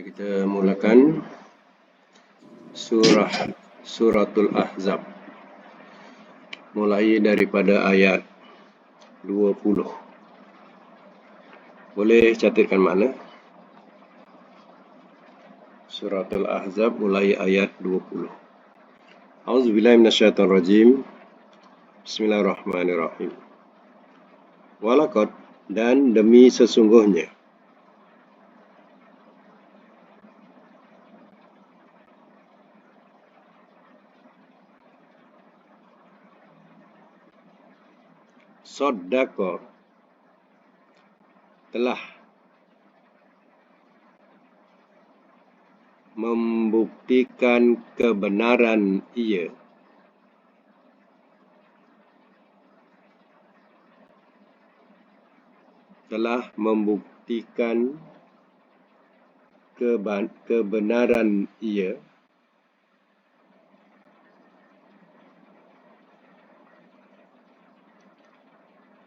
Kita mulakan suratul Ahzab. Mulai daripada ayat 20. Boleh catatkan mana? Suratul Ahzab mulai ayat 20. A'udzubillahi minasyaitonirrajim. Bismillahirrahmanirrahim. Walaqad, dan demi sesungguhnya. Saddaqa, telah membuktikan kebenaran ia. Telah membuktikan kebenaran ia.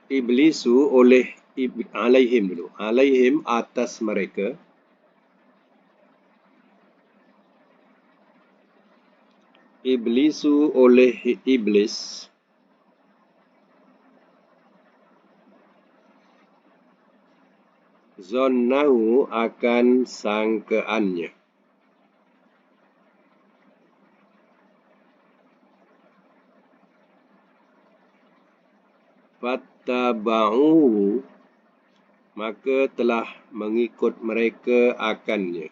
Iblisu oleh alaihim atas mereka. Iblisu oleh iblis. Zonnahu akan sangkaannya. Fattaba'uhu, maka telah mengikut mereka akannya.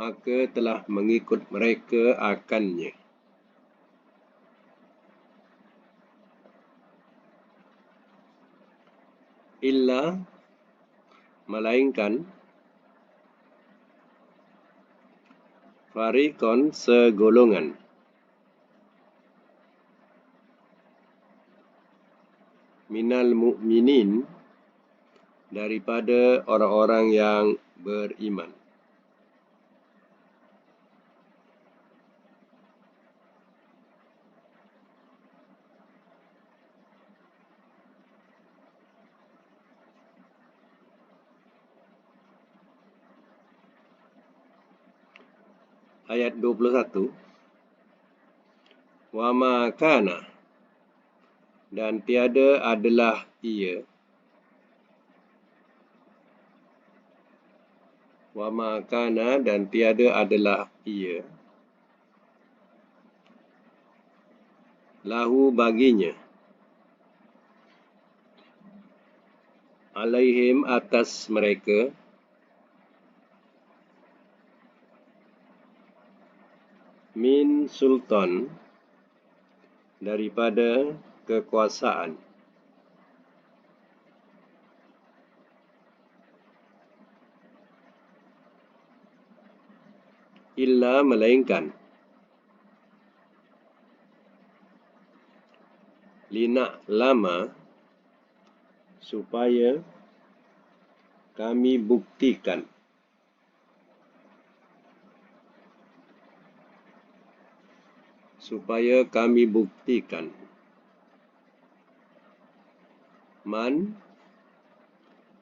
Maka telah mengikut mereka akannya. Illa, melainkan, fariqon, segolongan. Minal mu'minin, daripada orang-orang yang beriman. Ayat 21. Wa ma kana, dan tiada adalah ia. Wa ma kana, dan tiada adalah ia. Lahu, baginya. Alaihim, atas mereka. Min sultan, daripada kekuasaan. Illa, melainkan. Lina'lama, supaya kami buktikan. Supaya kami buktikan. Man,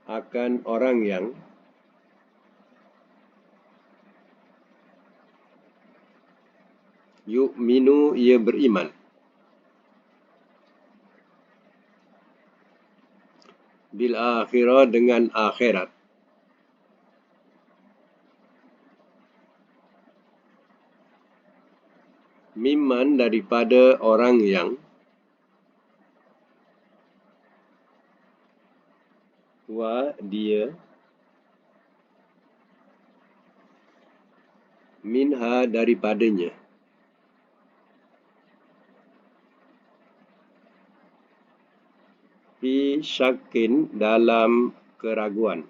akan orang yang yu'minu, ia beriman. Bil akhirah, dengan akhirat. Mimman, daripada orang yang wa, dia, minha, daripadanya. Fi syakin, dalam keraguan.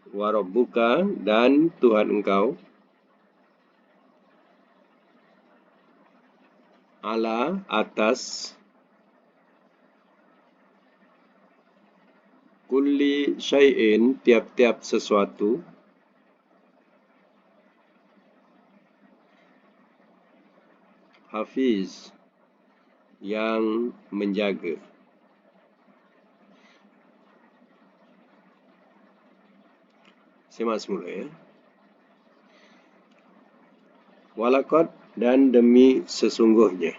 Wa rabbuka, dan Tuhan engkau, ala, atas, kulli syai'in, tiap-tiap sesuatu, hafiz, yang menjaga. Simak semula ya. Walaqad, dan demi sesungguhnya.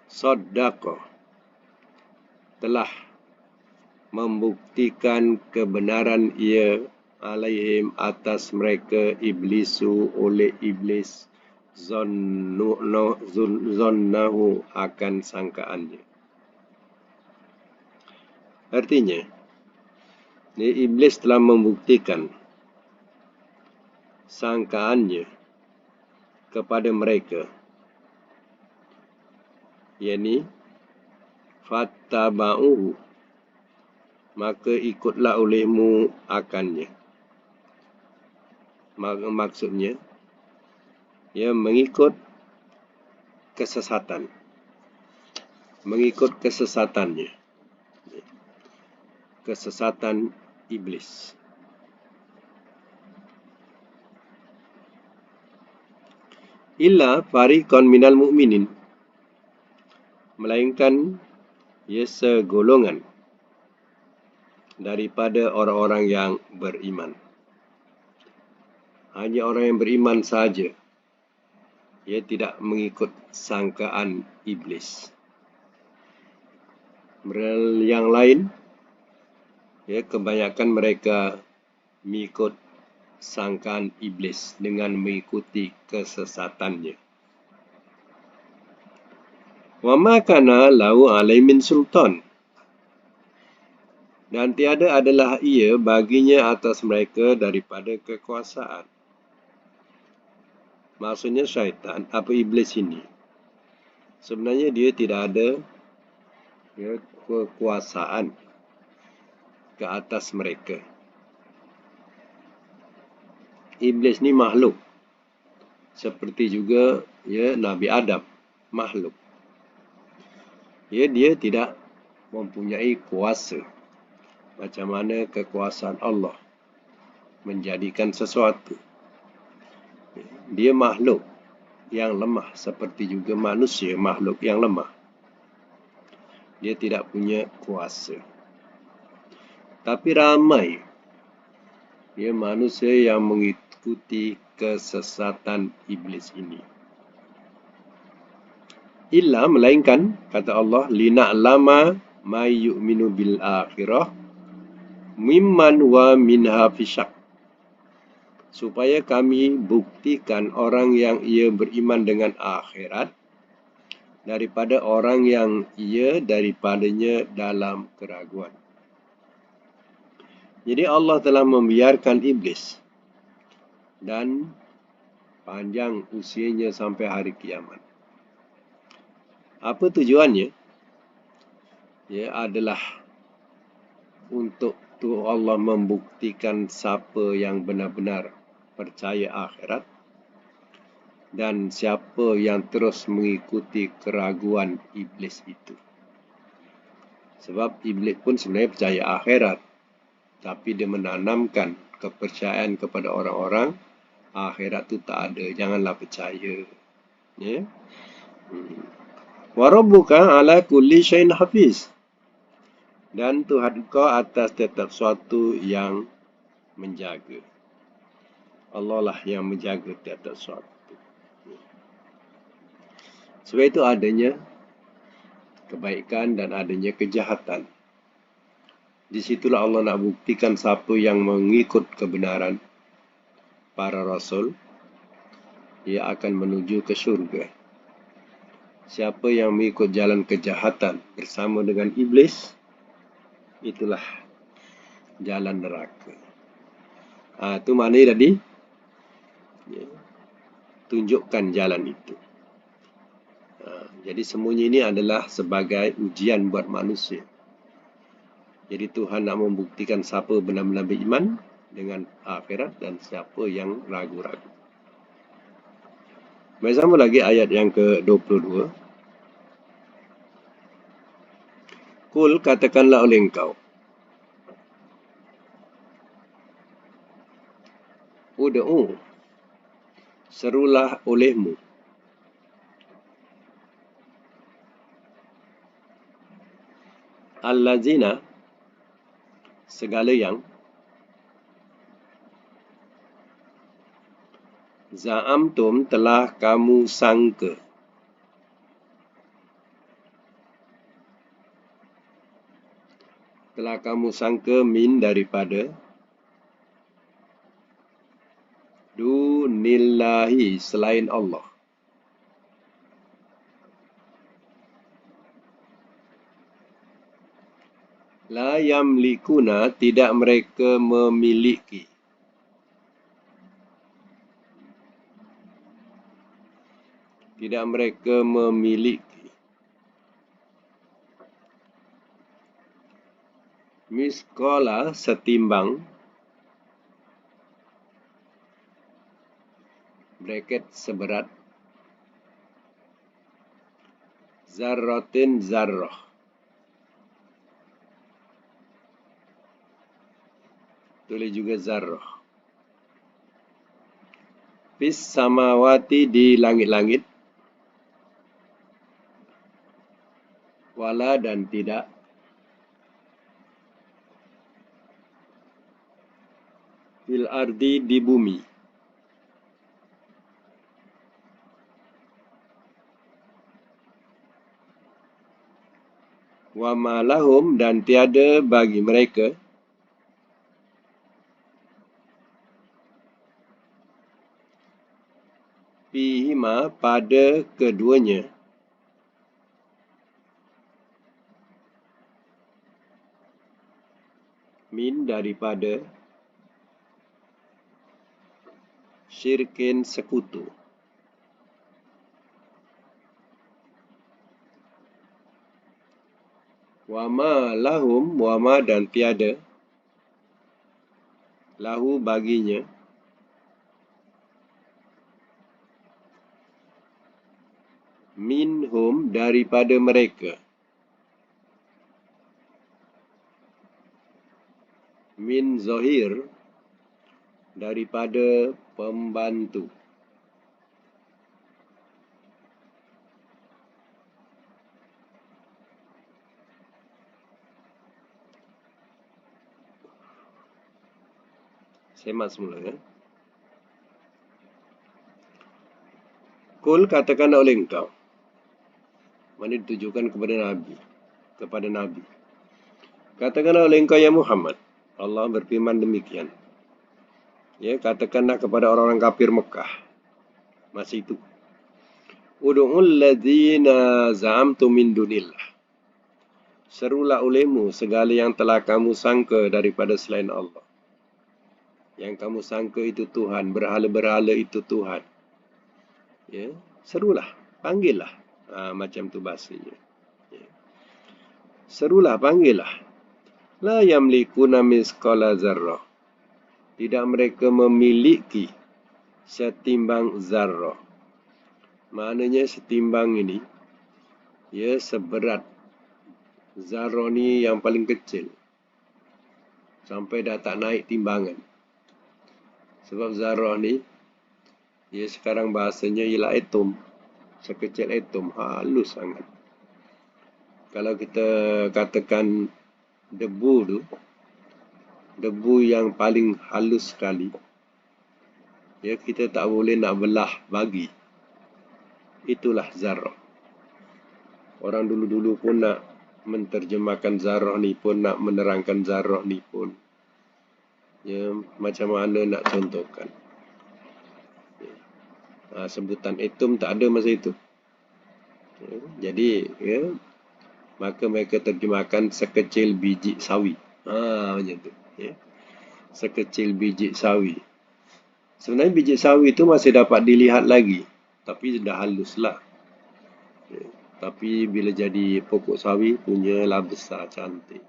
Saddaqa, telah membuktikan kebenaran ia alaihim atas mereka iblisu oleh iblis zonnahu akan sangkaannya. Artinya, iblis telah membuktikan sangkaannya kepada mereka, yakni fattaba'uhu, maka ikutlah olehmu akannya. Maksudnya, mengikut kesesatan. Mengikut kesesatannya. Kesesatan iblis. Illa fariqan minal mu'minin, melainkan segolongan daripada orang-orang yang beriman. Hanya orang yang beriman saja tidak mengikut sangkaan iblis. Yang lain, kebanyakan mereka mengikut sangkaan iblis dengan mengikuti kesesatannya. Wa ma kana lahu alaimin sultan, dan tiada adalah ia baginya atas mereka daripada kekuasaan. Maksudnya syaitan, iblis ini, sebenarnya dia tidak ada kekuasaan ke atas mereka. Iblis ni makhluk, seperti juga Nabi Adam, makhluk. Dia tidak mempunyai kuasa macam mana kekuasaan Allah menjadikan sesuatu. Dia makhluk yang lemah, seperti juga manusia makhluk yang lemah. Dia tidak punya kuasa. Tapi ramai manusia yang mengikuti kesesatan iblis ini. Illa, melainkan, kata Allah, lina'lama ma yu'minu bil akhirah mimman wa minha fisyak, supaya kami buktikan orang yang ia beriman dengan akhirat daripada orang yang ia daripadanya dalam keraguan. Jadi Allah telah membiarkan iblis dan panjang usianya sampai hari kiamat. Apa tujuannya? Adalah untuk Allah membuktikan siapa yang benar-benar percaya akhirat dan siapa yang terus mengikuti keraguan iblis itu. Sebab iblis pun sebenarnya percaya akhirat, tapi dia menanamkan kepercayaan kepada orang-orang akhirat itu tak ada, janganlah percaya. Wa rabbuka ala kulli syai'in hafiz, dan Tuhan kau atas setiap sesuatu yang menjaga. Allah lah yang menjaga setiap sesuatu. Sebab itu adanya kebaikan dan adanya kejahatan. Di situlah Allah nak buktikan siapa yang mengikut kebenaran para rasul, ia akan menuju ke syurga. Siapa yang mengikut jalan kejahatan bersama dengan iblis, itulah jalan neraka. Itu maknanya tadi, tunjukkan jalan itu. Jadi semuanya ini adalah sebagai ujian buat manusia. Jadi Tuhan nak membuktikan siapa benar-benar beriman dengan akhirat dan siapa yang ragu-ragu. Mari sama lagi ayat yang ke-22. Kul, katakanlah oleh engkau, Ud'u, serulah olehmu. Allazina, segala yang. Za'amtum, telah kamu sangka. Telah kamu sangka min daripada. Dunillahi, selain Allah. La yamlikuna, tidak mereka memiliki. Tidak mereka memiliki. Miskola, setimbang. Bracket, seberat. Zarratin, zarrah. Tulis juga zarrah. Fis samawati, di langit-langit. Wala, dan tidak. Fil ardi, di bumi. Wa ma lahum, dan tiada bagi mereka. Fihima, pada keduanya. Min, daripada. Syirkin, sekutu. Wama lahum, wama, dan tiada. Lahu, baginya. Minhum, daripada mereka. Min zohir, daripada pembantu. Semak semula, ya. Kul, katakan oleh engkau. Mana ditujukan kepada Nabi. Kepada Nabi. Katakanlah oleh engkau, ya Muhammad. Allah berfirman demikian. Ya, katakanlah kepada orang-orang kafir Mekah. Masih itu. Ud'ul ladzina za'amtum min dunillah. Serulah olehmu segala yang telah kamu sangka daripada selain Allah. Yang kamu sangka itu Tuhan, berhala-berhala itu Tuhan. Ya, serulah, panggillah. Macam tu bahasanya. Ya. Serulah, panggillah. La yamlikuna misqala zarrah. Tidak mereka memiliki setimbang zarrah. Maknanya setimbang ini, ya, seberat. Zarrah ni yang paling kecil. Sampai dah tak naik timbangan. Sebab zarrah ni, ya, sekarang bahasanya ialah atom. Sekecil atom, halus sangat. Kalau kita katakan debu tu, debu yang paling halus sekali, ya, kita tak boleh nak belah bagi. Itulah zarrah. Orang dulu-dulu pun nak menterjemahkan zarrah ni pun, nak menerangkan zarrah ni pun. Ya, macam mana nak contohkan. Ya. Sebutan atom tak ada masa itu. Ya, jadi, ya, maka mereka terjemahkan sekecil biji sawi. Macam tu. Ya. Sekecil biji sawi. Sebenarnya biji sawi itu masih dapat dilihat lagi. Tapi dah halus lah. Ya. Tapi bila jadi pokok sawi, punyalah besar, cantik.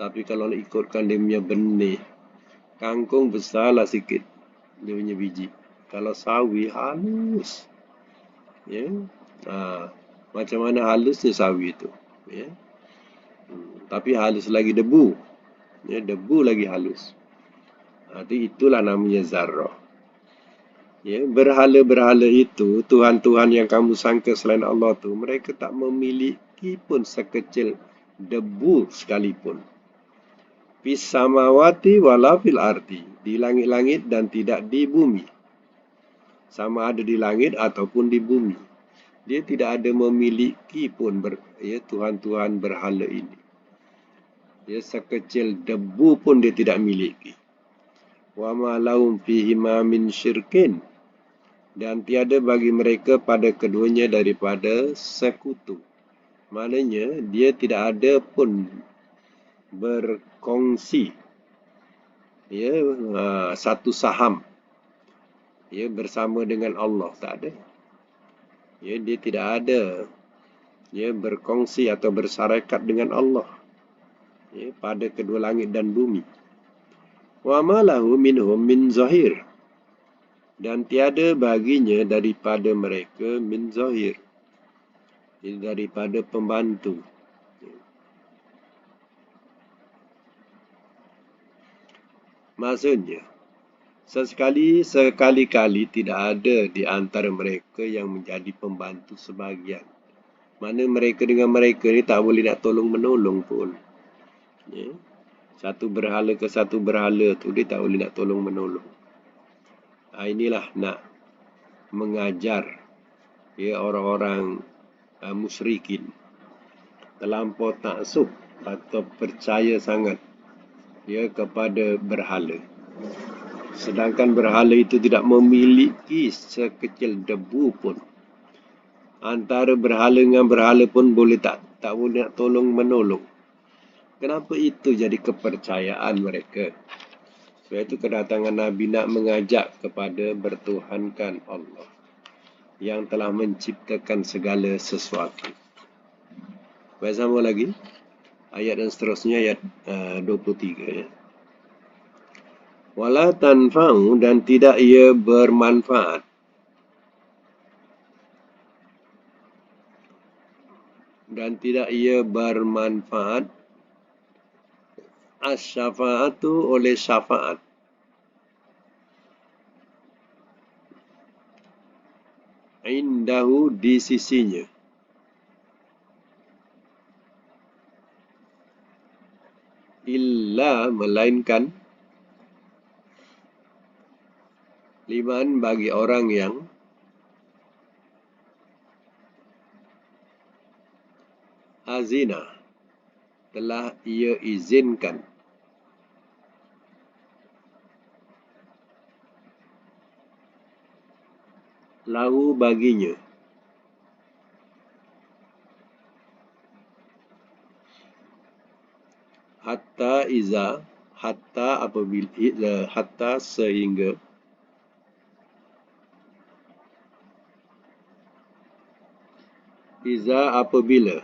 Tapi kalau nak ikutkan dia punya benih, kangkung besarlah sikit dia punya biji. Kalau sawi, halus. Ya. Macam mana halusnya sawi itu. Ya. Tapi halus lagi debu. Ya, debu lagi halus. Itulah namanya zarrah. Ya, berhala-berhala itu, Tuhan-Tuhan yang kamu sangka selain Allah tu, mereka tak memiliki pun sekecil debu sekalipun. Fis samawati wala fil ardi, di langit-langit dan tidak di bumi. Sama ada di langit ataupun di bumi. Dia tidak ada memiliki pun Tuhan-Tuhan berhala ini. Dia sekecil debu pun dia tidak miliki. Wa ma lahum fihi ma min syirkin, dan tiada bagi mereka pada keduanya daripada sekutu. Maknanya dia tidak ada pun berkongsi satu saham bersama dengan Allah, tak ada. Dia tidak ada berkongsi atau bersarakat dengan Allah pada kedua langit dan bumi. Wa ma lahu minhum min zahir, dan tiada baginya daripada mereka min zahir, daripada pembantu. Maksudnya, sekali-kali tidak ada di antara mereka yang menjadi pembantu sebahagian. Mana mereka dengan mereka ni tak boleh nak tolong-menolong pun. Satu berhala ke satu berhala tu dia tak boleh nak tolong-menolong. Inilah nak mengajar orang-orang musyrikin terlampau taksub atau percaya sangat kepada berhala. Sedangkan berhala itu tidak memiliki sekecil debu pun. Antara berhala dengan berhala pun boleh tak boleh nak tolong menolong. Kenapa itu jadi kepercayaan mereka? Sebab itu kedatangan Nabi nak mengajak kepada bertuhankan Allah yang telah menciptakan segala sesuatu. Baik, sambung lagi. Ayat dan seterusnya, ayat 23. Wala tanfa'u, dan tidak ia bermanfaat. Dan tidak ia bermanfaat as-syafa'atu oleh syafaat. Indahu, di sisinya. Illa, melainkan, liman, bagi orang yang azina, telah ia izinkan, lahu, baginya, hatta iza, hatta sehingga, iza, apabila,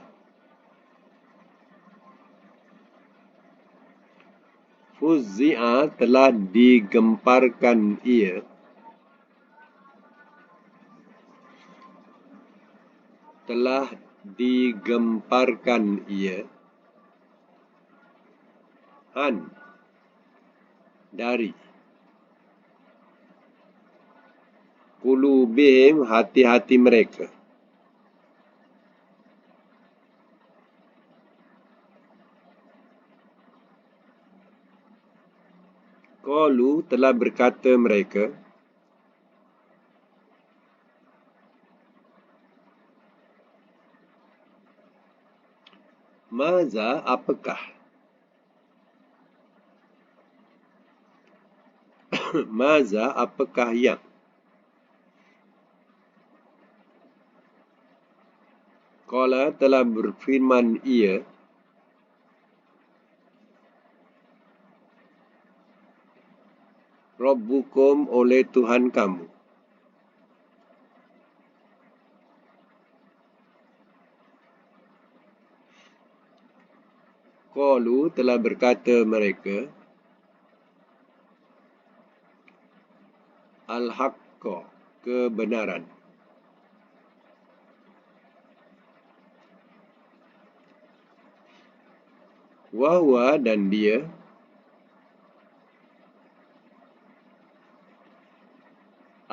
fuzzi'a, telah digemparkan ia, dari, qulubihim, hati-hati mereka. Qalu, telah berkata mereka, maza, apakah, maza, apakah yang, qala, telah berfirman ia, Rabbukum, oleh Tuhan kamu. Qalu, telah berkata mereka, al-haqqa, kebenaran. Wa huwa, dan dia,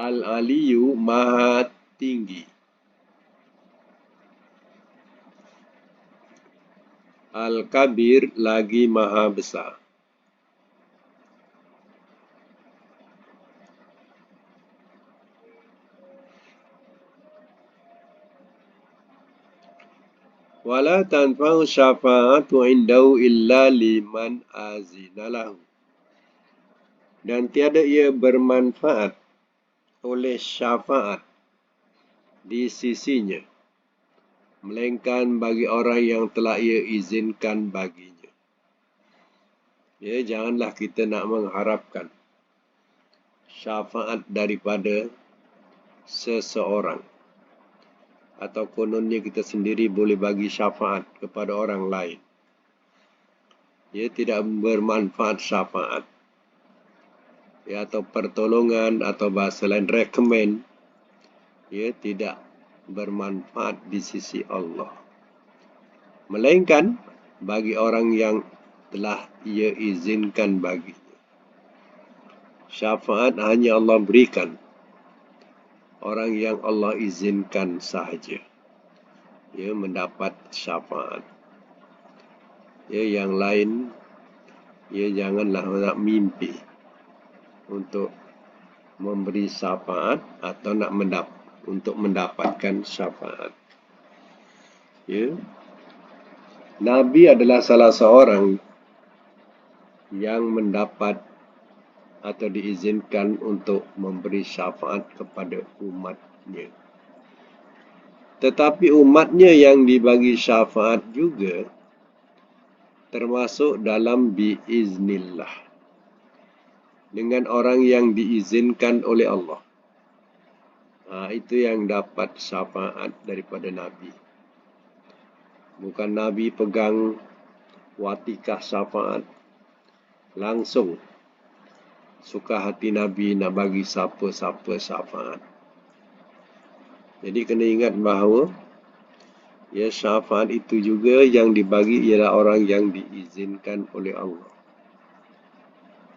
Al-Aliyu Maha Tinggi. Al-Kabir lagi Maha Besar. Wala tanfa'u syafa'atu indahu illa liman azina lahu. Dan tiada ia bermanfaat oleh syafaat di sisinya, melainkan bagi orang yang telah ia izinkan baginya. Ya, janganlah kita nak mengharapkan syafaat daripada seseorang, atau kononnya kita sendiri boleh bagi syafaat kepada orang lain. Ia tidak bermanfaat syafaat. Ya, atau pertolongan atau bahasa lain recommend. Ia tidak bermanfaat di sisi Allah. Melainkan bagi orang yang telah ia izinkan baginya. Syafaat hanya Allah berikan orang yang Allah izinkan sahaja. Ia mendapat syafaat. Ya, yang lain, ya janganlah nak mimpi untuk memberi syafaat atau nak untuk mendapatkan syafaat. Ya. Nabi adalah salah seorang yang mendapat atau diizinkan untuk memberi syafaat kepada umatnya. Tetapi umatnya yang dibagi syafaat juga termasuk dalam biiznillah, dengan orang yang diizinkan oleh Allah. Itu yang dapat syafaat daripada Nabi. Bukan Nabi pegang watikah syafaat langsung. Suka hati Nabi nak bagi siapa-siapa syafaat. Jadi kena ingat bahawa ya, syafaat itu juga yang dibagi ialah orang yang diizinkan oleh Allah.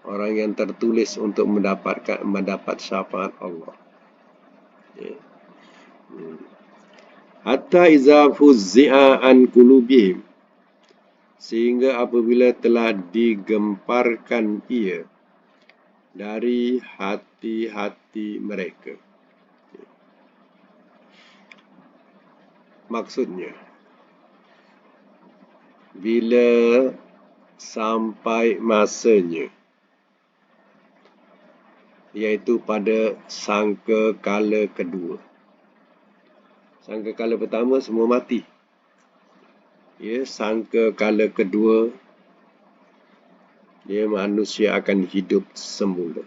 Orang yang tertulis untuk mendapat syafaat Allah. Ya. Hatta iza fuzzi'a an qulubihim, sehingga apabila telah digemparkan ia dari hati-hati mereka. Maksudnya, bila sampai masanya, iaitu pada sangka kala kedua. Sangka kala pertama semua mati. Ya, sangka kala kedua, ya, manusia akan hidup semula.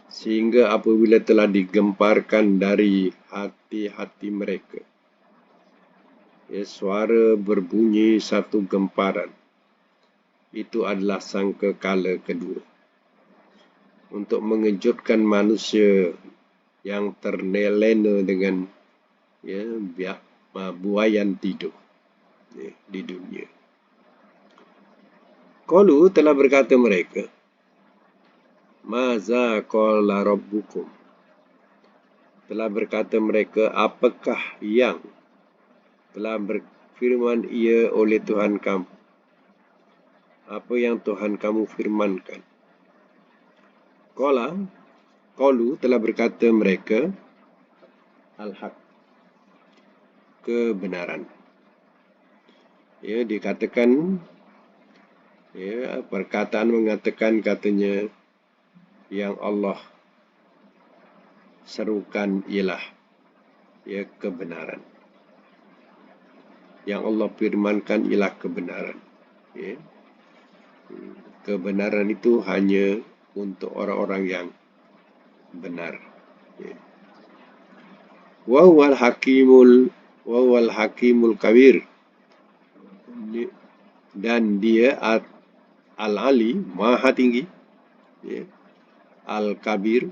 Sehingga apabila telah digemparkan dari hati-hati mereka, ya, suara berbunyi satu gemparan. Itu adalah sangka kala kedua. Untuk mengejutkan manusia yang terlena dengan buaian tidur di dunia. Qalu, telah berkata mereka, Maza qala rabbukum. Telah berkata mereka, apakah yang telah berfirman ia oleh Tuhan kamu? Apa yang Tuhan kamu firmankan? Qalu, telah berkata mereka, al-haq, kebenaran. Ya, dikatakan, ya, perkataan mengatakan katanya yang Allah serukan ialah ya, kebenaran. Yang Allah firmankan ialah kebenaran. Ya. Kebenaran itu hanya untuk orang-orang yang benar. Ya. Wa huwal hakimul kabir. Dan dia al-ali, maha tinggi. Ya. Al-kabir,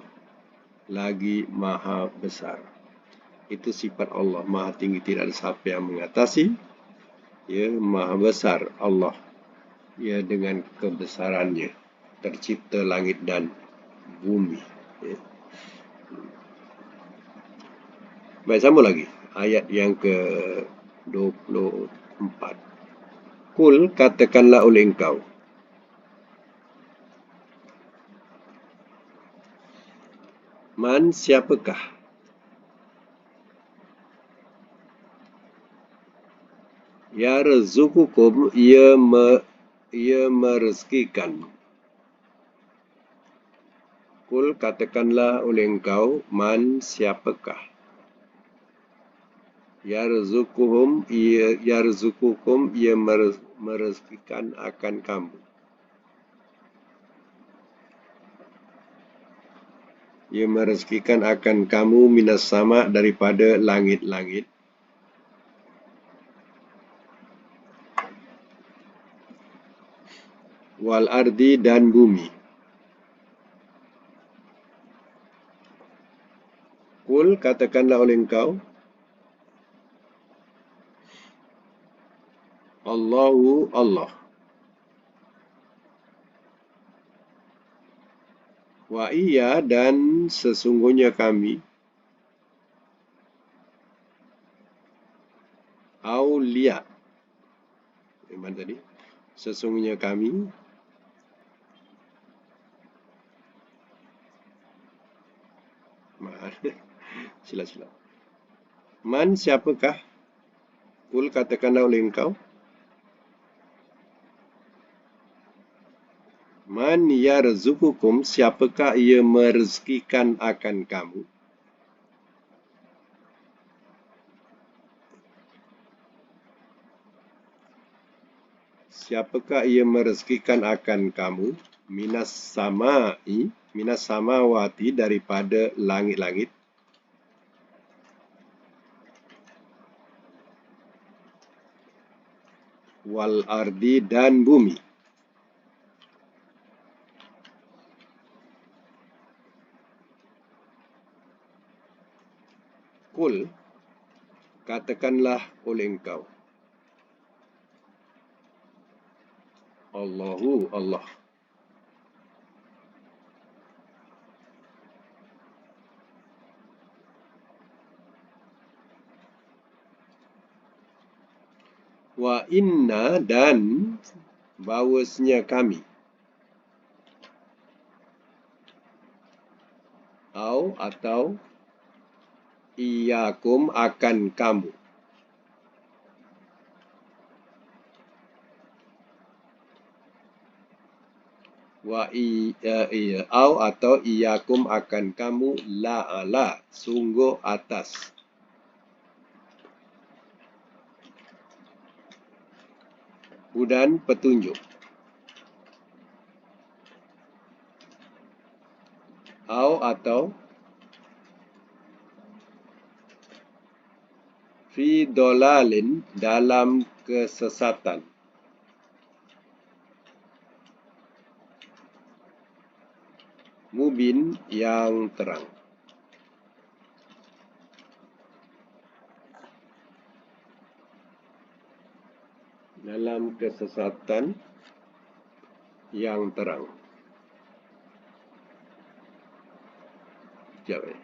lagi maha besar. Itu sifat Allah, maha tinggi, tidak ada siapa yang mengatasi. Ya, maha besar Allah. Ya, dengan kebesarannya tercipta langit dan bumi. Ya. Baik, sambung lagi. Ayat yang ke-24. Kul, katakanlah oleh engkau. Man, siapakah? Yarzuqukum, ia merezekikan. Kul, katakanlah oleh engkau, man, siapakah? Yarzuqukum, ia merezekikan akan kamu. Ia merezekikan akan kamu minas sama, daripada langit-langit. Wal ardi, dan bumi. Kul, katakanlah oleh engkau. Allahu, Allah. Wa iya, dan sesungguhnya kami. Aulia. Mana tadi? Sesungguhnya kami. Sila-sila. Man, siapakah? Kul, katakanlah oleh engkau. Man yarzuqukum, siapakah ia merezekikan akan kamu? Siapakah ia merezekikan akan kamu? Minas samawati, daripada langit-langit. Wal ardi, dan bumi. Kul, katakanlah oleh engkau. Allahu, Allah. Wa inna, dan bahawasanya kami. Atau iyakum, akan kamu. Atau iyakum, akan kamu, la'ala, sungguh atas. Hudan, petunjuk. Atau fi dolalin, dalam kesesatan. Mubin, yang terang. Dalam kesesatan yang terang. Sekejap.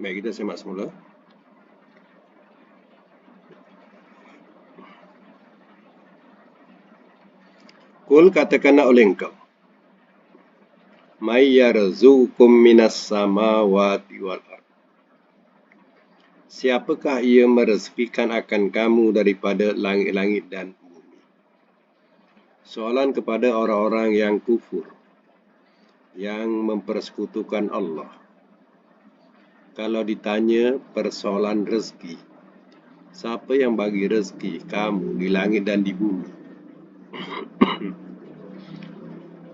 Baik, kita semak semula. Kul, katakanlah oleh engkau. May yarzuqukum minas samawati wal ard. Siapakah ia merezekikan akan kamu daripada langit-langit dan bumi? Soalan kepada orang-orang yang kufur, yang mempersekutukan Allah. Kalau ditanya persoalan rezeki, siapa yang bagi rezeki kamu di langit dan di bumi?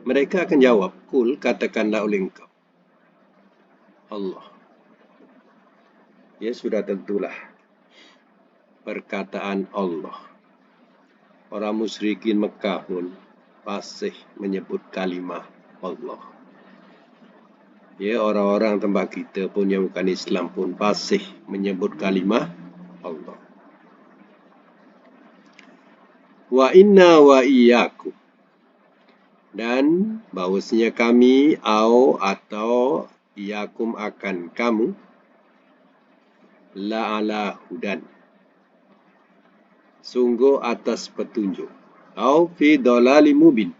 Mereka akan jawab, kul, katakanlah oleh engkau. Allah. Ya, sudah tentulah perkataan Allah. Orang musyrikin Mekah pun fasih menyebut kalimah Allah. Ya, orang-orang tempat kita pun yang bukan Islam pun fasih menyebut kalimah Allah. Wa inna wa iyyakum, dan bahawasanya kami atau iyakum akan kamu la ala hudan, sungguh atas petunjuk, au fi dalalim mubin,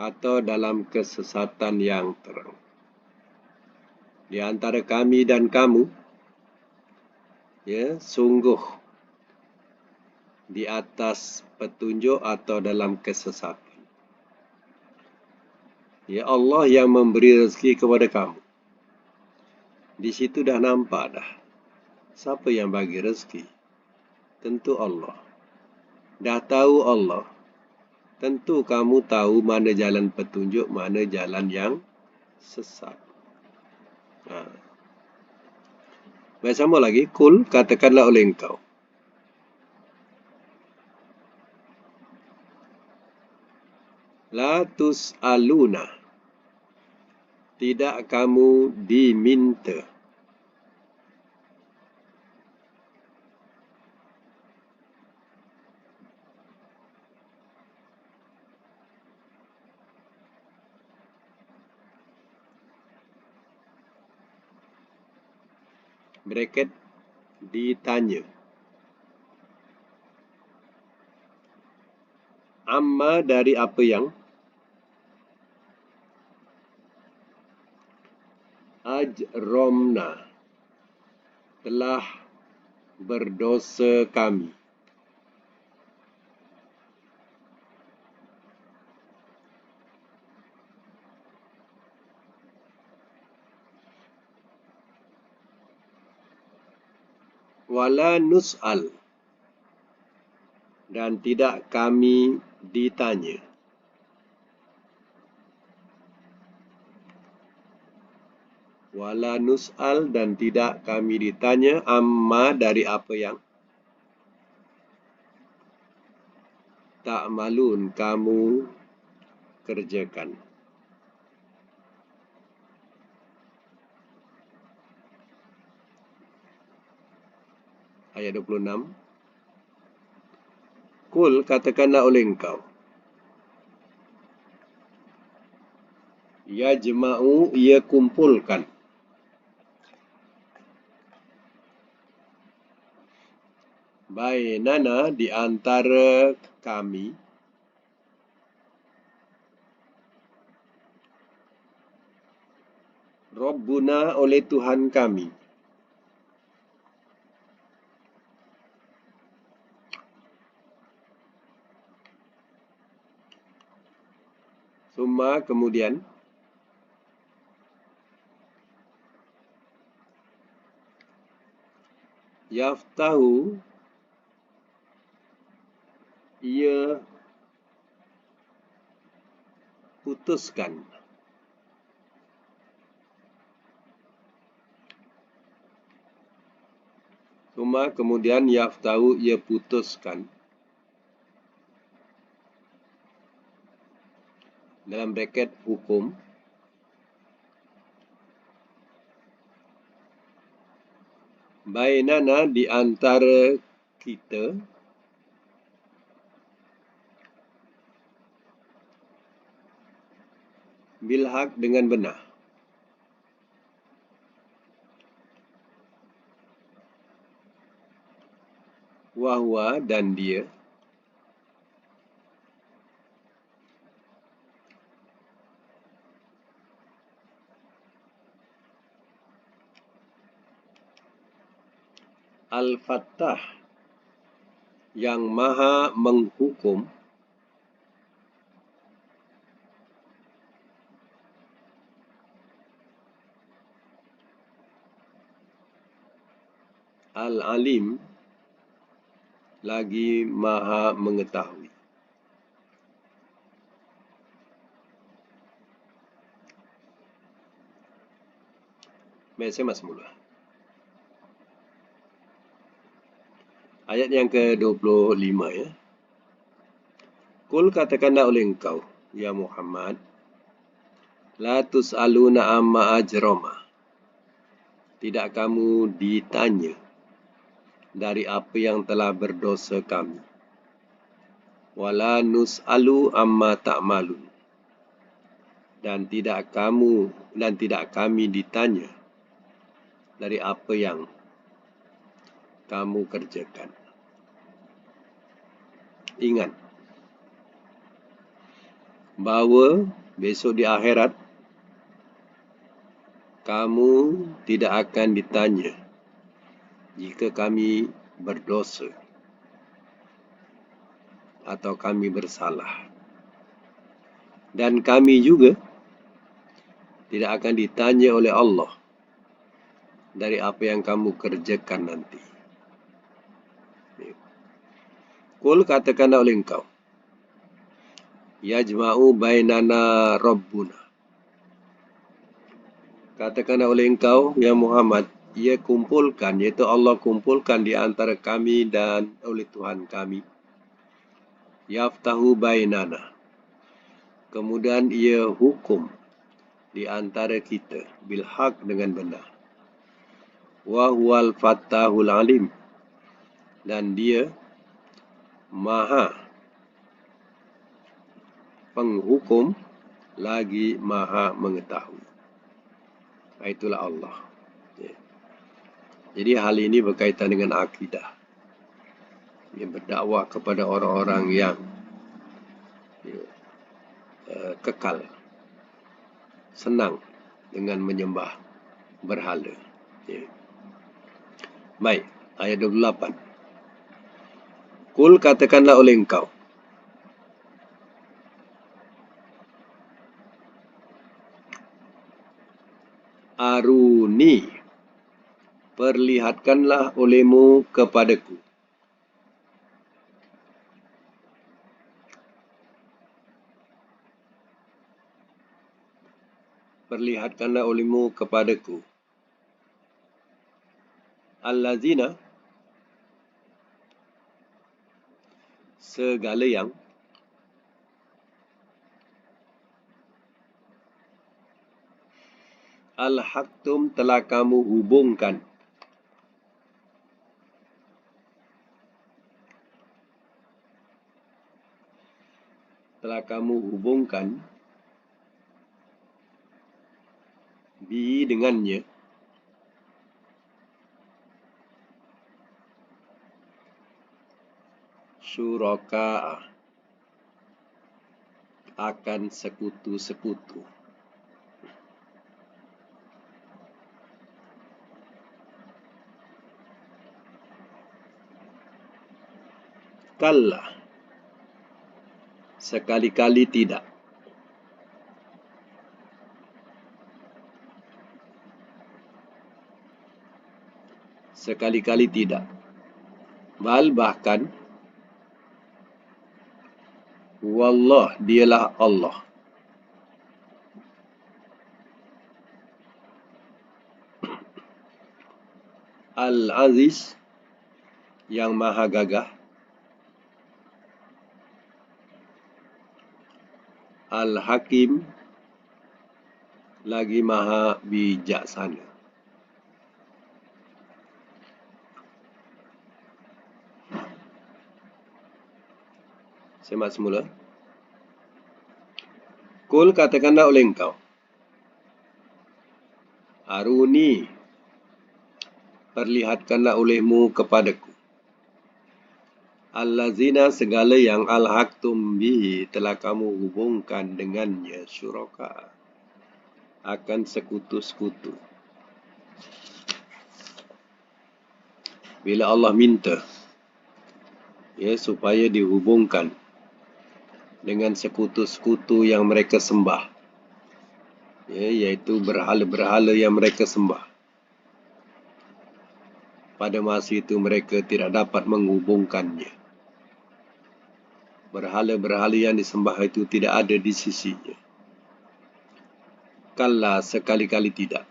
atau dalam kesesatan yang terang. Di antara kami dan kamu, ya, sungguh di atas petunjuk atau dalam kesesatan. Ya, Allah yang memberi rezeki kepada kamu. Di situ dah nampak dah. Siapa yang bagi rezeki? Tentu Allah. Dah tahu Allah. Tentu kamu tahu mana jalan petunjuk, mana jalan yang sesat. Baik, sama lagi. Kul, katakanlah oleh engkau. La tus'aluna, tidak kamu diminta. Bracket, ditanya. Amma, dari apa yang ajromna, telah berdosa kami. Wala nus'al, dan tidak kami ditanya. Wala nus'al, dan tidak kami ditanya, amma, dari apa yang ta'malun, kamu kerjakan. Ayat 26. Kul, katakanlah oleh engkau. Ya jema'u, ia kumpulkan. Bainana, di antara kami. Rabbuna, oleh Tuhan kami. Summa, kemudian. Yaftahu, ia putuskan. Summa, kemudian yaftahu, ia putuskan. Dalam bracket hukum. Bainana, di antara kita. Bilhaq, dengan benar. Wahwa, dan dia. Al-Fattah, yang maha menghukum. Al-Alim, lagi maha mengetahui. Baik, saya masuk mula. Ayat yang ke-25, ya. Kul katakanlah oleh engkau, ya Muhammad, la tus'aluna amma ajrama. Tidak kamu ditanya dari apa yang telah berdosa kami. Wala nus'alu amma ta'malun. Dan tidak kami ditanya dari apa yang kamu kerjakan. Ingat bahawa besok di akhirat kamu tidak akan ditanya jika kami berdosa atau kami bersalah. Dan kami juga tidak akan ditanya oleh Allah dari apa yang kamu kerjakan nanti. Kul katakanlah oleh engkau, yajma'u bainana Rabbuna. Katakanlah oleh engkau, ya Muhammad, ia kumpulkan, iaitu Allah kumpulkan di antara kami dan oleh Tuhan kami. Yaftahu bainana. Kemudian ia hukum di antara kita bilhaq dengan benar. Wa huwal fattahul alim. Dan dia maha penghukum lagi maha mengetahui. Itulah Allah. Jadi hal ini berkaitan dengan akidah. Ia berdakwah kepada orang-orang yang kekal, senang dengan menyembah berhala. Baik, ayat 28. Kul katakanlah oleh engkau, aruni, perlihatkanlah olehmu kepadaku. Perlihatkanlah olehmu kepadaku. Allazina, segala yang al-haktum telah kamu hubungkan. Telah kamu hubungkan bi dengannya syuraka, akan sekutu-sekutu. Kalla, sekali-kali tidak. Sekali-kali tidak. Bal, bahkan, wallah, dialah Allah. Al-Aziz, yang maha gagah. Al-Hakim, lagi maha bijaksana. Semak semula. Kul katakanlah oleh engkau, aruni, perlihatkanlah olehmu kepadaku. Allazina, segala yang al-haktum bihi, telah kamu hubungkan dengannya syuraka, akan sekutu-sekutu. Bila Allah minta supaya dihubungkan dengan sekutu-sekutu yang mereka sembah, iaitu berhala-berhala yang mereka sembah, pada masa itu mereka tidak dapat menghubungkannya. Berhala-berhala yang disembah itu tidak ada di sisinya. Kalla, sekali-kali tidak.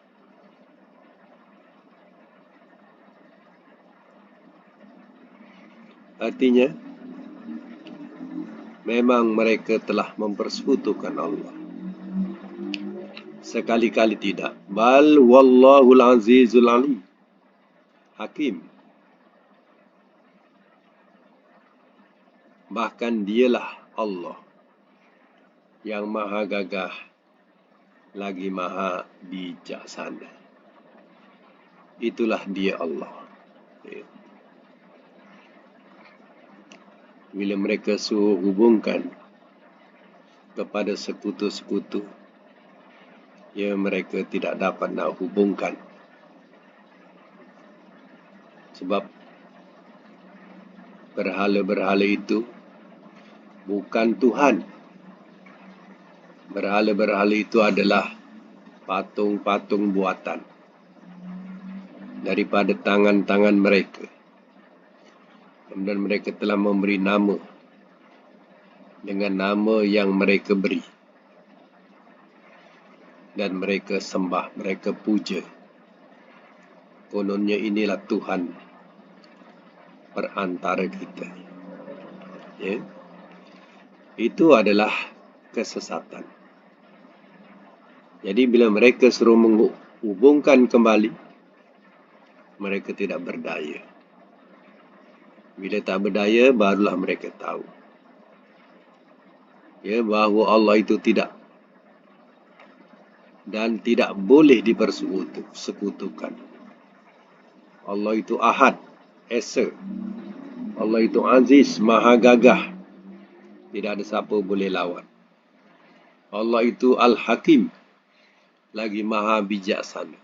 Artinya, memang mereka telah mempersekutukan Allah. Sekali-kali tidak. Bal wallahul azizul alim. Hakim. Bahkan dialah Allah yang maha gagah lagi maha bijaksana. Itulah dia Allah. Bila mereka suruh hubungkan kepada sekutu-sekutu, ya mereka tidak dapat nak hubungkan. Sebab berhala-berhala itu bukan Tuhan. Berhala-berhala itu adalah patung-patung buatan daripada tangan-tangan mereka. Kemudian mereka telah memberi nama dengan nama yang mereka beri. Dan mereka sembah, mereka puja. Kononnya inilah Tuhan perantara kita. Ya. Itu adalah kesesatan. Jadi bila mereka suruh menghubungkan kembali, mereka tidak berdaya. Bila tak berdaya, barulah mereka tahu, ya, bahawa Allah itu tidak dan tidak boleh dipersekutukan. Allah itu Ahad, Esa. Allah itu Aziz, Maha Gagah. Tidak ada siapa boleh lawan. Allah itu Al-Hakim, lagi Maha Bijaksana.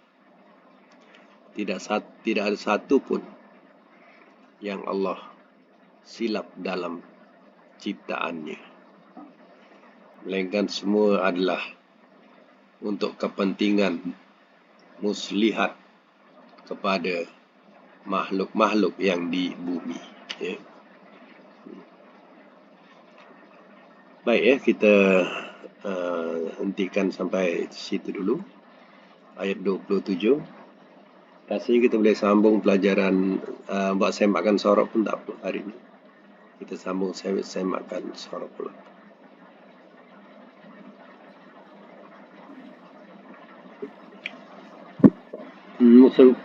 Tidak ada satu pun yang Allah silap dalam ciptaannya. Melainkan semua adalah untuk kepentingan muslihat kepada makhluk-makhluk yang di bumi. Ya. Baik, ya, kita hentikan sampai situ dulu. Ayat 27. Rasanya kita boleh sambung pelajaran buat semakan sorok pun tak apa hari ini. Kita sambung semakan sorok pula.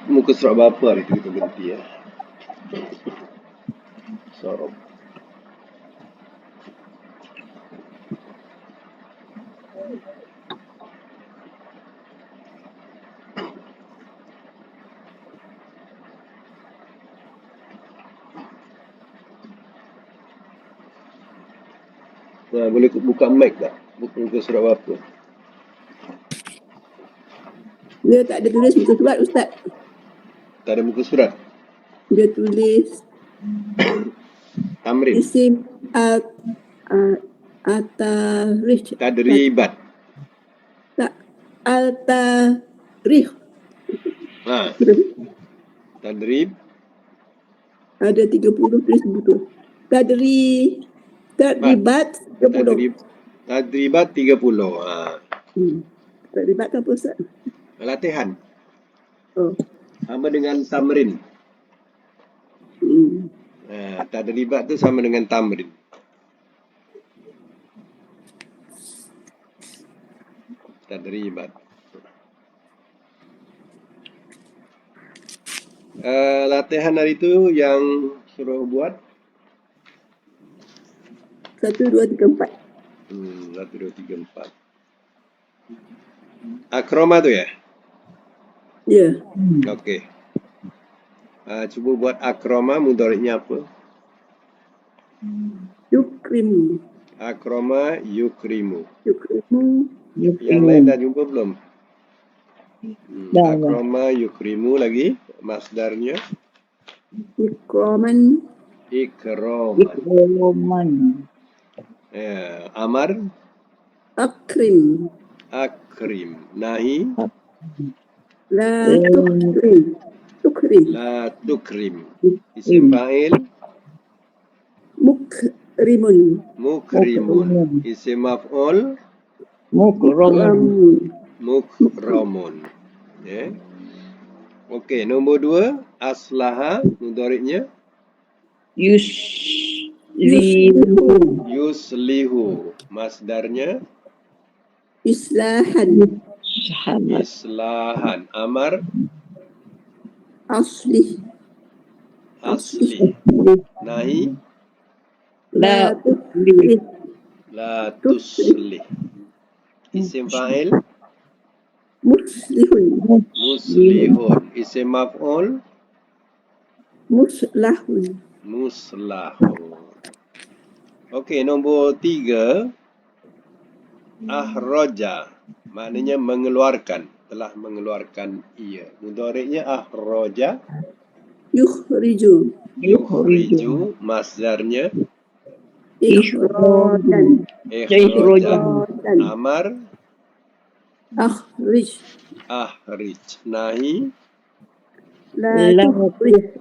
Muka surat berapa hari itu kita berhenti, ya? Sorok. Boleh buka mic tak? Muka surat berapa? Dia tak ada tulis muka surat, Ustaz. Tak ada muka surat? Dia tulis Tamrin. isim At-Tarikh. Tadribat. Tak, At-Tarikh. Tadrib. Ada 30 tulis betul. Tadribat 30. Tadribat 30. Tadribat apa, Ustaz? Latihan. Oh. Sama dengan tamrin. Tadribat tu sama dengan tamrin. Tadribat. Latihan hari tu yang suruh buat 1, 2, 3, 4. 1, 2, 3, 4. Akroma tu ya? Ya. Okey. Cuba buat akroma, mudhari'nya apa? Yukrimu. Akroma yukrimu. Yukrimu. Yang lain dah jumpa belum? Akroma yukrimu lagi. Masdarnya? Ikraman. Ikraman. Amar? Akrim. Akrim. Nahi? La tukrim. La tukrim. Isim fa'il? Mukrimun. Mukrimun. Isim maf'ul? Mukramun. Mukramun. Okey, nombor 2, aslaha, mudhari'nya? Yuslihu. Yuslihu. Masdarnya Islahan. islahan. Amar Aslih. aslih. Nahi La tuslih. la tuslih. Isim fa'il Muslihun. muslihun. Isim maf'ul Muslahun. muslahun. Okey, nombor 3, ahroja. Maknanya mengeluarkan, telah mengeluarkan ia. Mudhari'nya ahroja, Yukhriju. yukhriju. Masdarnya Ikhrajan. ikhrajan. Ikhrajan. Amar Akhrij. ahrij. Nahi La tukhrij.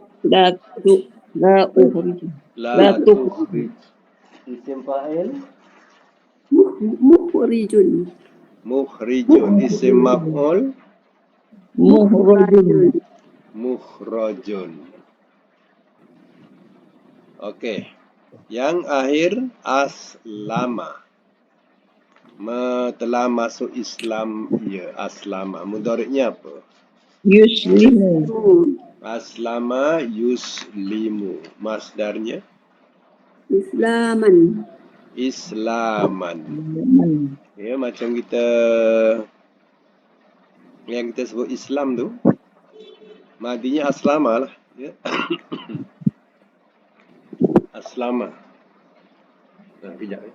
la tukhrij. Isim fa'il Mukhrijun. mukhrijun. Isim maf'ul Mukhrajun. mukhrajun. Okey. Yang akhir aslama. Telah masuk Islam ia. Aslama. Mudhari'nya apa? Yuslimu. Aslama yuslimu. Masdarnya Islaman. islaman. Ya, macam kita yang kita sebut Islam tu, madinya aslama lah. Ya. Aslama. Kejap ya.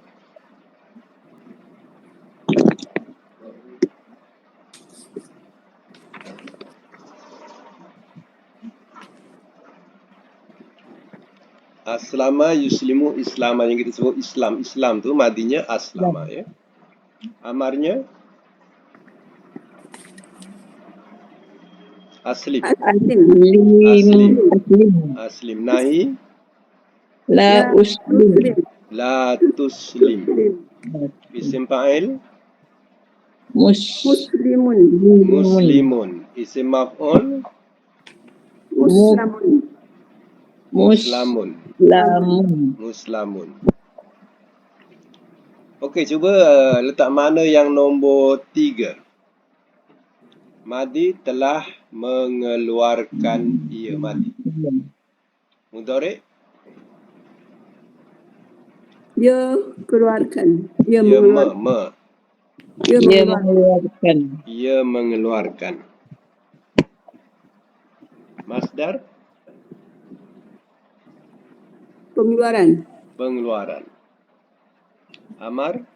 Aslama yuslimu islama, yang kita sebut Islam. Islam tu madinya aslama ya. Amarnya aslim. Aslim. Aslim. Nahi La uslim. la tuslim. Isim fa'il Muslimun. muslimun. Isim maf'ul Muslamun. muslamun. Muslamun. Okey, cuba letak mana yang nombor 3. Madi telah mengeluarkan ia. Madi. Mudhari' Dia keluarkan. Dia ia mengeluarkan. Ia mengeluarkan. Masdar Pengeluaran. pengeluaran. Amar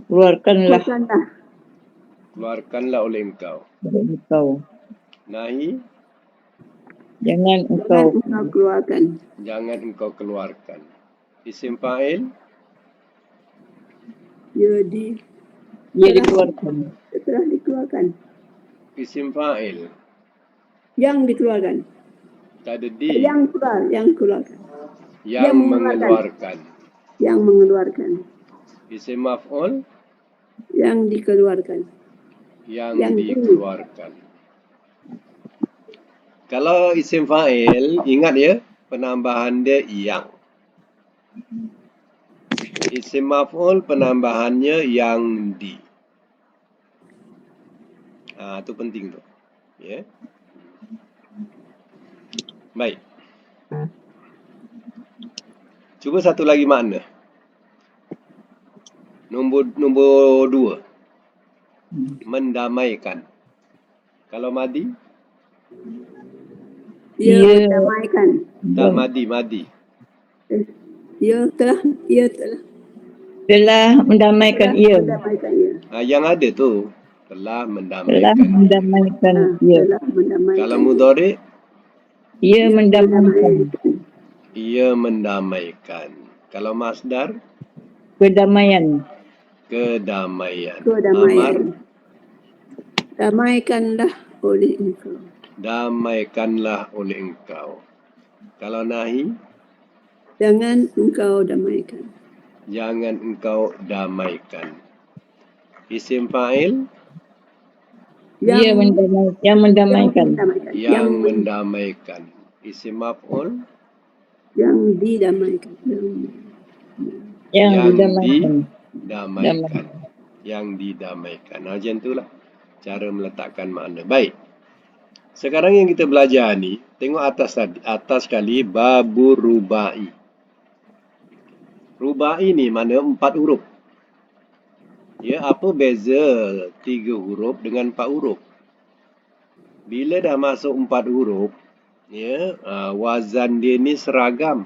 Keluarkanlah keluarkanlah oleh engkau. engkau. Nahi Jangan engkau keluarkan. jangan engkau keluarkan. Isim fa'il Dia dikeluarkan. telah dikeluarkan. isim fa'il Yang dikeluarkan. tak ada di. Yang keluarkan. Yang mengeluarkan. Yang mengeluarkan. Isim maf'ul Yang dikeluarkan. yang dikeluarkan. Kalau isim fa'il, ingat ya, penambahan dia yang. Isim maf'ul penambahannya yang di. Itu penting tu. Ya. Baik. Cuba satu lagi makna. Nombor 2. Mendamaikan. Kalau madi? Dia mendamaikan. Tak madi. Dia telah mendamaikan ia. Yang ada tu telah mendamaikan. Telah mendamaikan ia. Kalau mudhari' Ia mendamaikan. ia mendamaikan. Kalau masdar Kedamaian. Amar damaikanlah oleh engkau. damaikanlah oleh engkau. Kalau nahi Jangan engkau damaikan. jangan engkau damaikan. Isim fa'il Ia mendamaikan. yang mendamaikan. Isim maf'ul Yang didamaikan. Yang Yang didamaikan. didamaikan. Yang didamaikan. Macam itulah cara meletakkan makna. Baik. Sekarang yang kita belajar ni, tengok atas sekali babur rubai. Rubai ni mana 4 huruf. Ya, apa beza 3 huruf dengan 4 huruf? Bila dah masuk 4 huruf, ya, wazan dia ni seragam.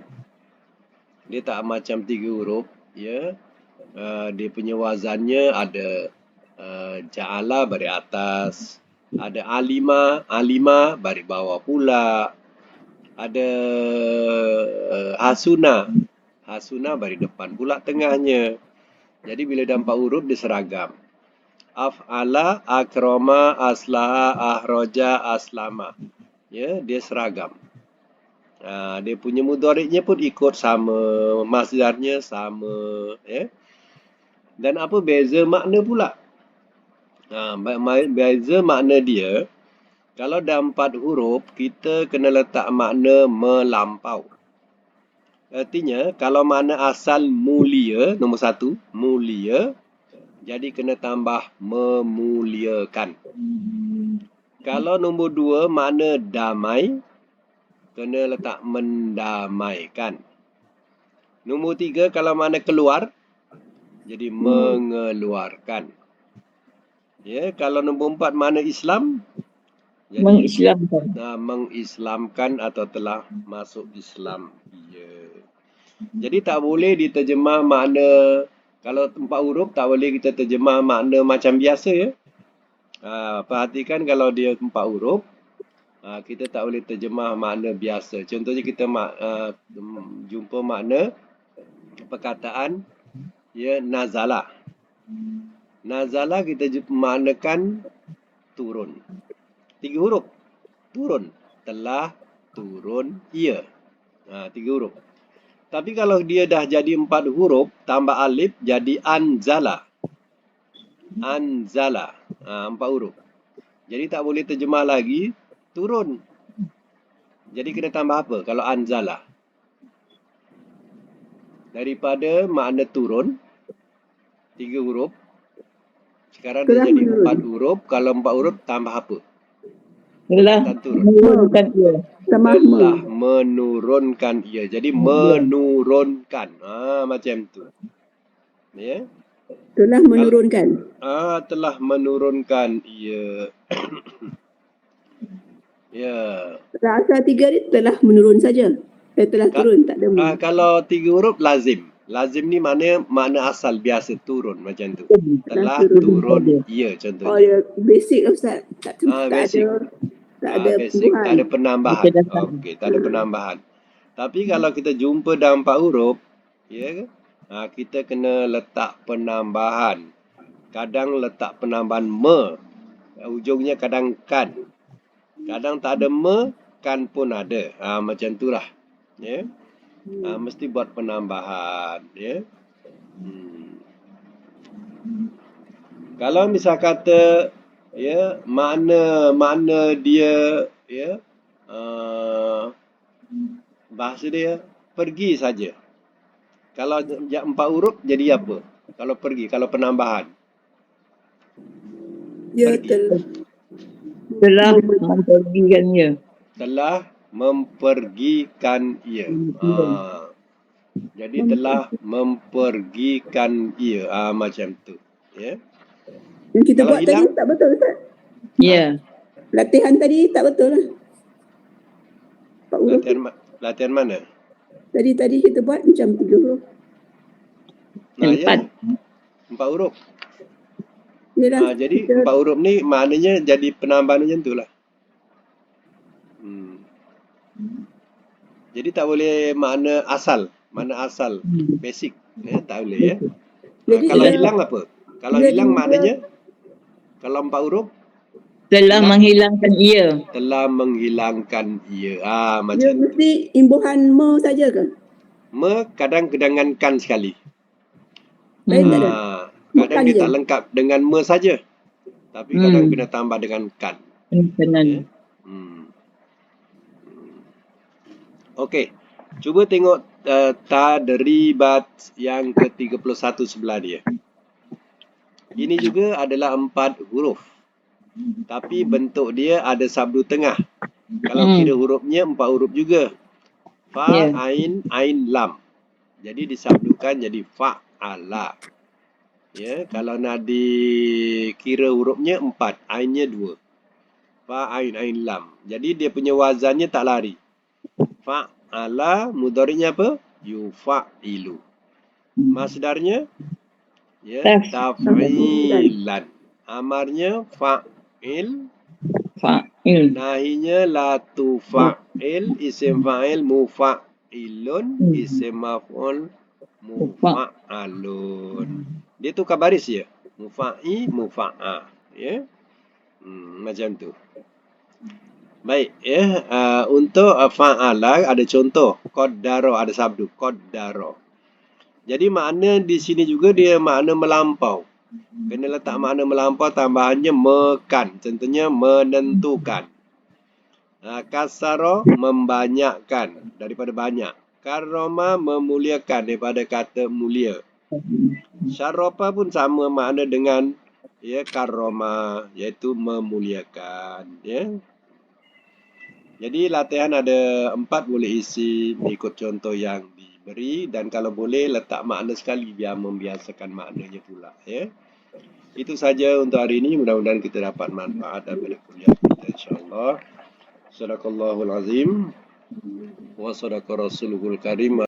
Dia tak macam 3 huruf, ya. Dia punya wazannya ada ja'ala baris atas, ada alima baris bawah pula, ada hasuna baris depan pula tengahnya. Jadi bila dah 4 huruf dia seragam. Af'ala, akrama, aslaha, ahroja, aslama. Ya, dia seragam. Dia punya mudhari'nya pun ikut sama, masdarnya sama, ya. Dan apa beza makna pula? Beza makna dia, kalau dah 4 huruf, kita kena letak makna melampau. Artinya, kalau makna asal mulia, nombor 1, mulia, jadi kena tambah memuliakan. Kalau nombor 2, makna damai, kena letak mendamaikan. Nombor 3, kalau makna keluar, jadi mengeluarkan. Ya, kalau nombor 4, makna Islam, jadi Mengislamkan. mengislamkan atau telah masuk Islam. Ya. Jadi tak boleh diterjemah makna, kalau 4 huruf tak boleh kita terjemah makna macam biasa, ya. Perhatikan kalau dia 4 huruf, kita tak boleh terjemah makna biasa. Contohnya kita jumpa makna perkataan, ya, nazala. Nazala kita maknakan turun. 3 huruf. Turun. Telah turun ia. 3 huruf. Tapi kalau dia dah jadi 4 huruf, tambah alif, jadi anzala. Anzala. 4 huruf. Jadi tak boleh terjemah lagi, turun. Jadi kena tambah apa kalau anzala? Daripada makna turun, 3 huruf. Sekarang dia jadi 4 huruf. Kalau 4 huruf, tambah apa? Telah menurunkan ia. Telah menurunkan ia. Jadi menurunkan. Macam tu. Ya. Telah menurunkan. Telah menurunkan ia. Ya. Asal 3 ni telah menurun saja. Telah turun, tak ada. Kalau 3 huruf lazim. Lazim ni makna asal biasa turun macam tu. Telah turun ia contohnya. Oh, ya, basic Ustaz. Tak Basic. ada Basic, tak ada penambahan. Okey, tak ada penambahan. Tapi kalau kita jumpa dalam 4 huruf, ya, kita kena letak penambahan. Kadang letak penambahan me. Ujungnya kadang kan. Kadang tak ada me, kan pun ada. Macam itulah. Ya. Mesti buat penambahan, ya. Kalau misal kata, ya, makna dia, ya, bahasa dia pergi saja. Kalau 4 huruf jadi apa? Kalau pergi, kalau penambahan. Ya, pergi. Telah mempergikan ia. Telah mempergikan ia. Jadi telah mempergikan ia. Macam tu. Ya. Yang kita Kalau buat hilang, tadi tak betul Ustaz. Ya. Latihan tadi tak betul lah. latihan mana? Tadi kita buat macam 3 huruf. Empat. Ya. 4 huruf. Yalah, jadi 4 huruf ni maknanya jadi penambahan macam tu lah. Jadi tak boleh makna asal. Basic. Tak boleh, ya. Jadi, kalau hilang apa? Kalau hilang maknanya, kalau 4 huruf, telah menghilangkan ia. Telah menghilangkan ia. Macam dia mesti imbuhan me saja ke? Me kadang dengan kan sekali. Lain tak ada? Kadang dia tak lengkap dengan me saja. Tapi kadang kena tambah dengan kan. Kanan. Ya? Okey. Cuba tengok tadribat yang ke-31 sebelah dia. Ini juga adalah 4 huruf. Tapi bentuk dia ada sabdu tengah. Kalau kira hurufnya 4 huruf juga. Fa, ain, lam. Jadi disabdukan jadi fa'ala. Ya, kalau nak dikira hurufnya 4, ainnya 2. Fa, ain, lam. Jadi dia punya wazannya tak lari. Fa'ala, mudhari'nya apa? Yufa'ilu. Masdarnya ya, taf'ilan. Amarnya fa'il. Nahinya la tufa'il. Isim fa'il mufa'ilun. Isim maf'ul mufa'alun. Dia tukar baris ya. Mufa'i, mufa'a. Ya. Macam tu. Baik, ya. Untuk fa'ala ada contoh. Qaddaro, ada sabdu. Qaddaro. Jadi makna di sini juga dia makna melampau. Kena letak makna melampau tambahannya mekan. Contohnya menentukan. Kasaro membanyakkan daripada banyak. Karoma memuliakan daripada kata mulia. Syarofa pun sama makna dengan ya karoma, iaitu memuliakan. Ya. Jadi latihan ada 4, boleh isi mengikut contoh yang diberi, dan kalau boleh letak makna sekali biar membiasakan maknanya pula. Ya. Itu saja untuk hari ini. Mudah-mudahan kita dapat manfaat daripada kuliah kita, insyaAllah. Sadaqallahul azim wa sadaqa rasulul karim.